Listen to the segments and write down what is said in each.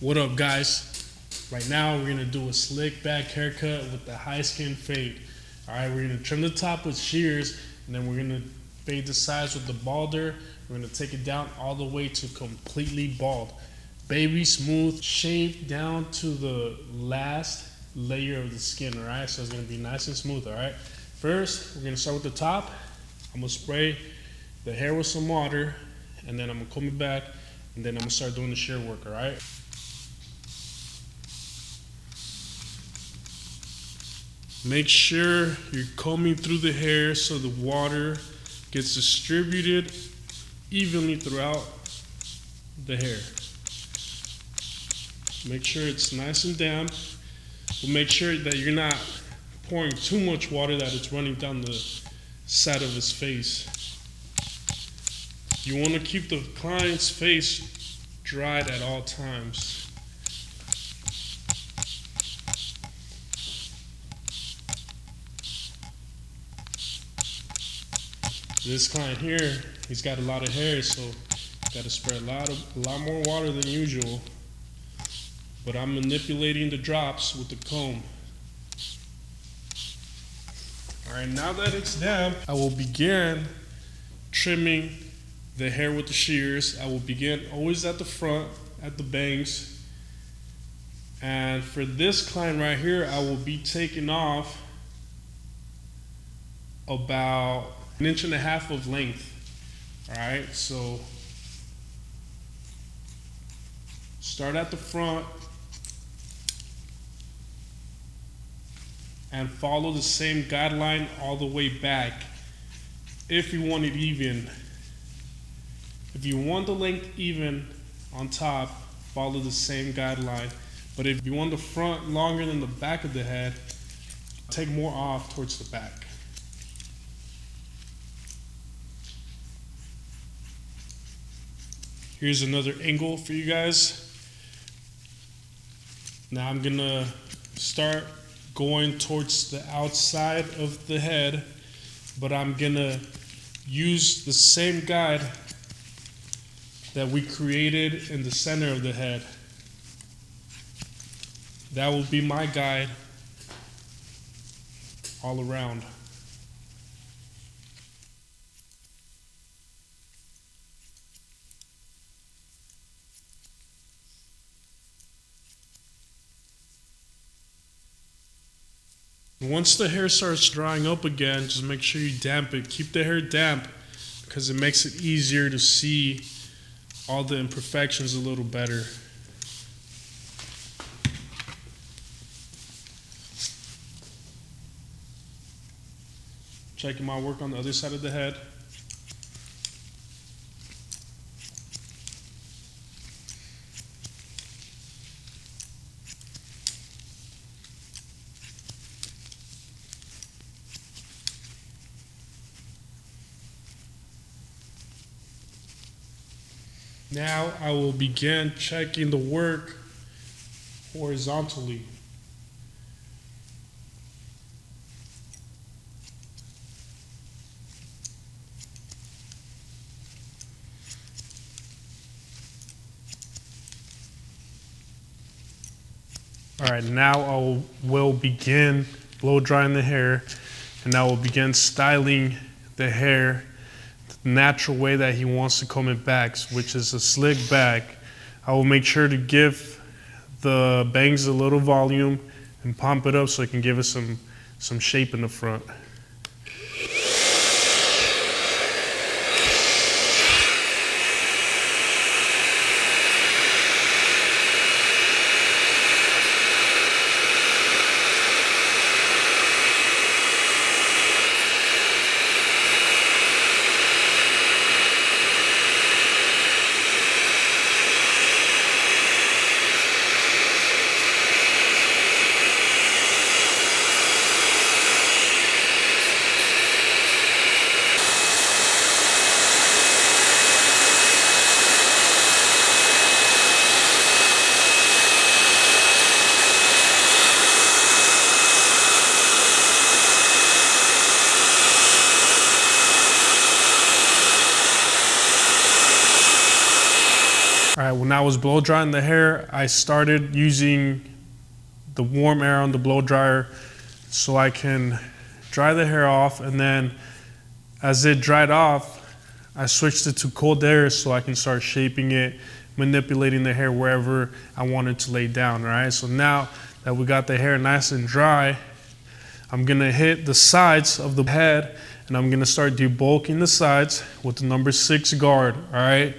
What up, guys? Right now we're gonna do a slick back haircut with the high skin fade. Alright, we're gonna trim the top with shears, and then we're gonna fade the sides with the balder. We're gonna take it down all the way to completely bald. Baby smooth, shaved down to the last layer of the skin, alright? So it's gonna be nice and smooth, alright? First, we're gonna start with the top. I'm gonna spray the hair with some water, and then I'm gonna comb it back, and then I'm gonna start doing the shear work, alright? Make sure you're combing through the hair so the water gets distributed evenly throughout the hair. Make sure it's nice and damp, but make sure that you're not pouring too much water that it's running down the side of his face. You want to keep the client's face dried at all times. This client here, he's got a lot of hair, so got to spray a lot more water than usual. But I'm manipulating the drops with the comb. All right, now that it's damp, I will begin trimming the hair with the shears. I will begin always at the front, at the bangs. And for this client right here, I will be taking off about 1.5 inches of length. All right, so start at the front and follow the same guideline all the way back if you want it even. If you want the length even on top, follow the same guideline. But if you want the front longer than the back of the head, take more off towards the back. Here's another angle for you guys. Now I'm gonna start going towards the outside of the head, but I'm gonna use the same guide that we created in the center of the head. That will be my guide all around. Once the hair starts drying up again, just make sure you damp it. Keep the hair damp because it makes it easier to see all the imperfections a little better. Checking my work on the other side of the head. Now I will begin checking the work horizontally. All right, now I will begin blow drying the hair, and I will begin styling the hair natural way that he wants to comb it back, which is a slick back. I will make sure to give the bangs a little volume and pump it up so it can give us some shape in the front. was blow drying the hair, I started using the warm air on the blow dryer so I can dry the hair off, and then as it dried off, I switched it to cold air so I can start shaping it, manipulating the hair wherever I wanted to lay down, right? So now that we got the hair nice and dry, I'm gonna hit the sides of the head and I'm gonna start debulking the sides with the number 6 guard, all right?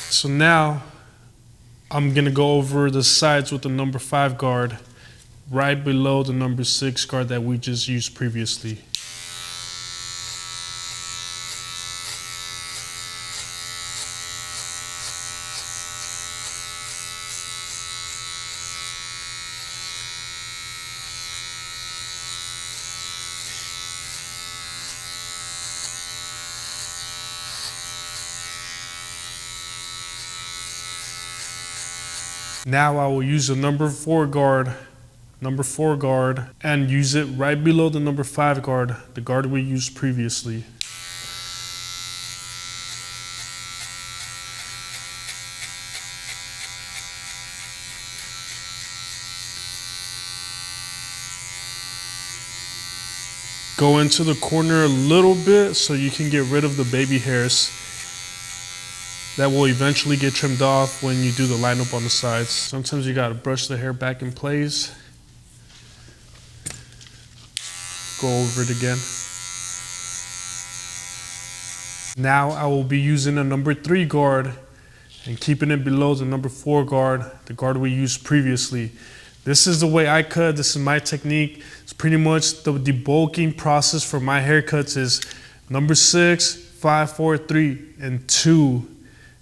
So now I'm gonna go over the sides with the number 5 guard right below the number 6 guard that we just used previously. Now I will use the number 4 guard, and use it right below the number 5 guard, the guard we used previously. Go into the corner a little bit so you can get rid of the baby hairs that will eventually get trimmed off when you do the lineup on the sides. Sometimes you gotta brush the hair back in place. Go over it again. Now I will be using a number 3 guard and keeping it below the number 4 guard, the guard we used previously. This is the way I cut, this is my technique. It's pretty much the debulking process for my haircuts is number 6, 5, 4, 3, and 2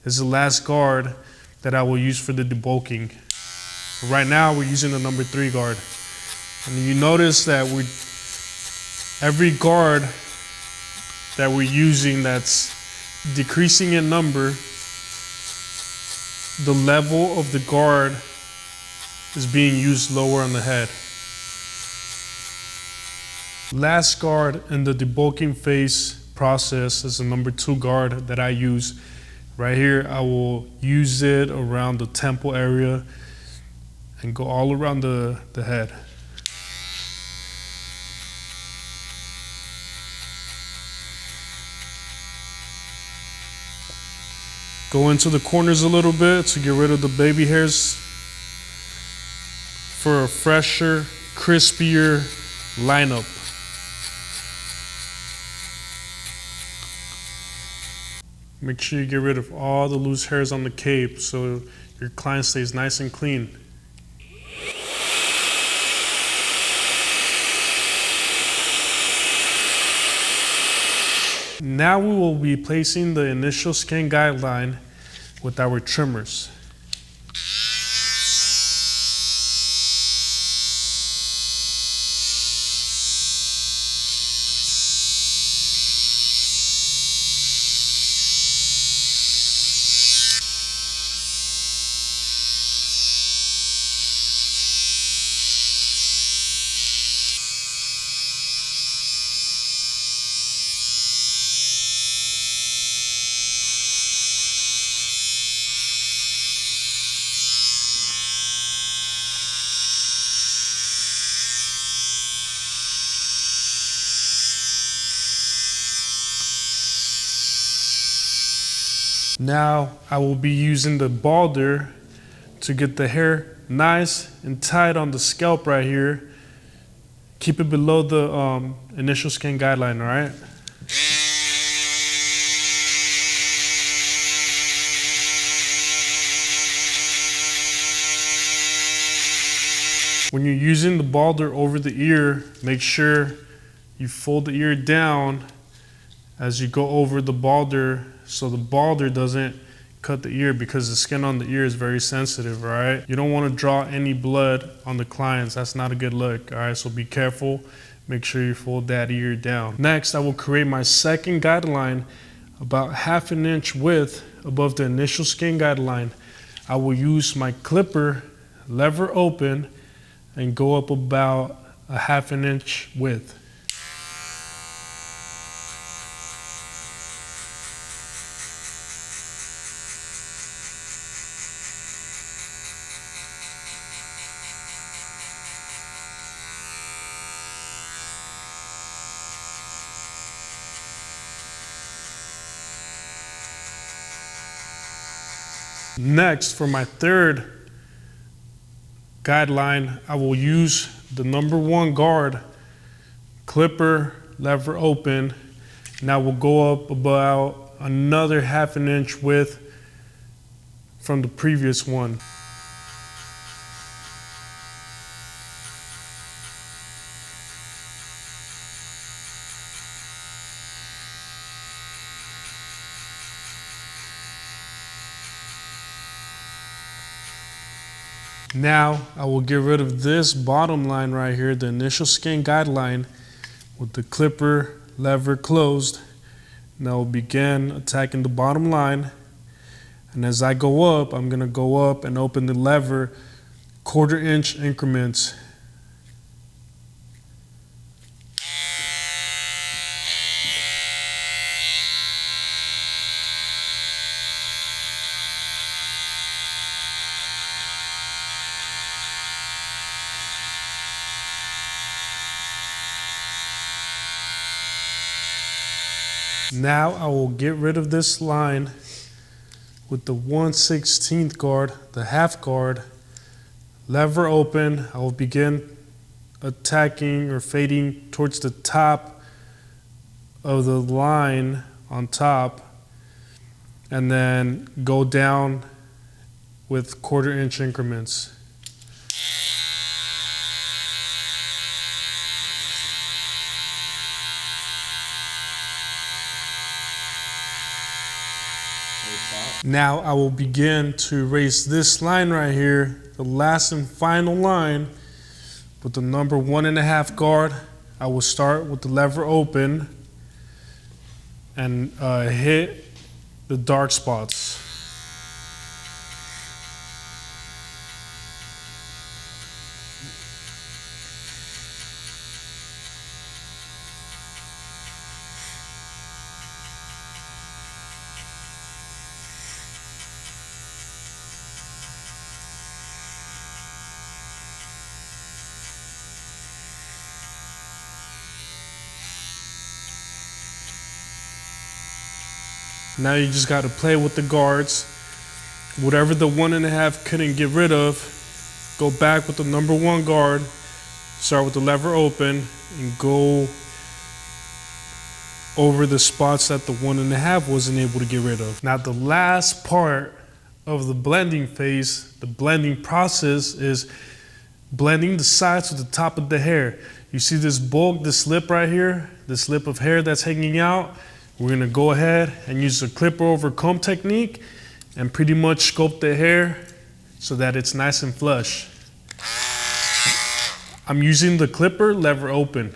is the last guard that I will use for the debulking. Right now we're using the number 3 guard. And you notice that every guard that we're using that's decreasing in number, the level of the guard is being used lower on the head. Last guard in the debulking phase process is the number 2 guard that I use. Right here, I will use it around the temple area and go all around the head. Go into the corners a little bit to get rid of the baby hairs for a fresher, crispier lineup. Make sure you get rid of all the loose hairs on the cape so your client stays nice and clean. Now we will be placing the initial skin guideline with our trimmers. Now I will be using the balder to get the hair nice and tight on the scalp right here. Keep it below the initial skin guideline, all right? When you're using the balder over the ear, make sure you fold the ear down as you go over the balder so the balder doesn't cut the ear because the skin on the ear is very sensitive, all right? You don't want to draw any blood on the clients. That's not a good look, all right? So be careful. Make sure you fold that ear down. Next, I will create my second guideline about 1/2 inch width above the initial skin guideline. I will use my clipper, lever open, and go up about 1/2 inch width. Next, for my third guideline, I will use the number 1 guard, clipper, lever open, and I will go up about another 1/2 inch width from the previous one. Now I will get rid of this bottom line right here, the initial skin guideline, with the clipper lever closed. And I will begin attacking the bottom line. And as I go up, I'm gonna go up and open the lever 1/4 inch increments. Now I will get rid of this line with the 1/16 guard, the 1/2 guard, lever open. I will begin attacking or fading towards the top of the line on top, and then go down with 1/4 inch increments. Now I will begin to erase this line right here, the last and final line, with the number 1.5 guard. I will start with the lever open and hit the dark spots. Now you just got to play with the guards. Whatever the 1.5 couldn't get rid of, go back with the number 1 guard, start with the lever open, and go over the spots that the 1.5 wasn't able to get rid of. Now the last part of the blending phase, the blending process, is blending the sides with the top of the hair. You see this bulk, this lip right here, this lip of hair that's hanging out? We're gonna go ahead and use the clipper over comb technique and pretty much sculpt the hair so that it's nice and flush. I'm using the clipper lever open.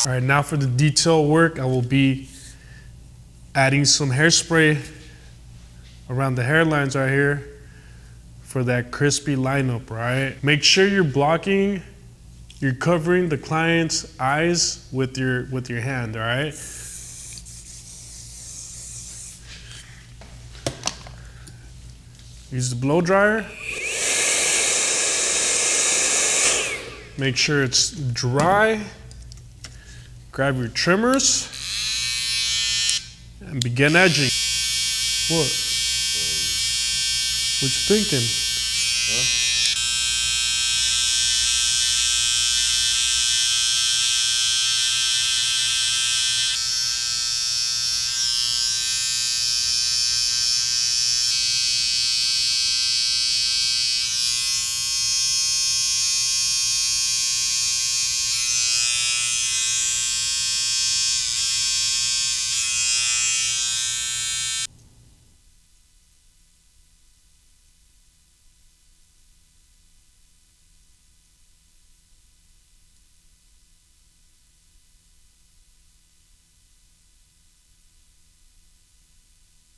All right, now for the detail work, I will be adding some hairspray around the hairlines right here for that crispy lineup, right? Make sure you're covering the client's eyes with your hand, all right? Use the blow dryer. Make sure it's dry. Grab your trimmers and begin edging. What? What you thinking? Huh?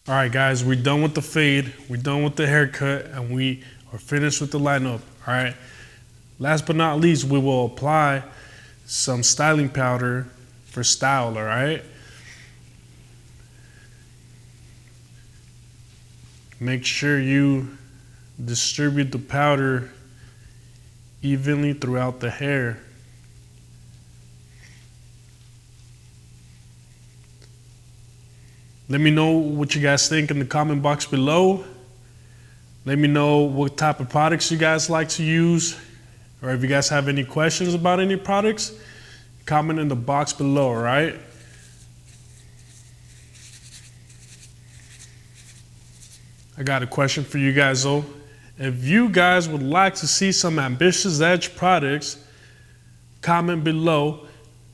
All right, guys, we're done with the fade, we're done with the haircut, and we are finished with the lineup. All right. Last but not least, we will apply some styling powder for style. All right. Make sure you distribute the powder evenly throughout the hair. Let me know what you guys think in the comment box below. Let me know what type of products you guys like to use, or if you guys have any questions about any products, comment in the box below, all right? I got a question for you guys though. If you guys would like to see some AmbitiousEdge products, comment below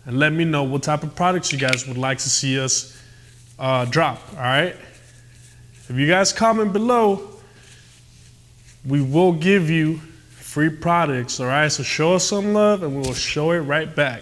and let me know what type of products you guys would like to see us drop, all right? If you guys comment below, we will give you free products, all right? So show us some love and we will show it right back.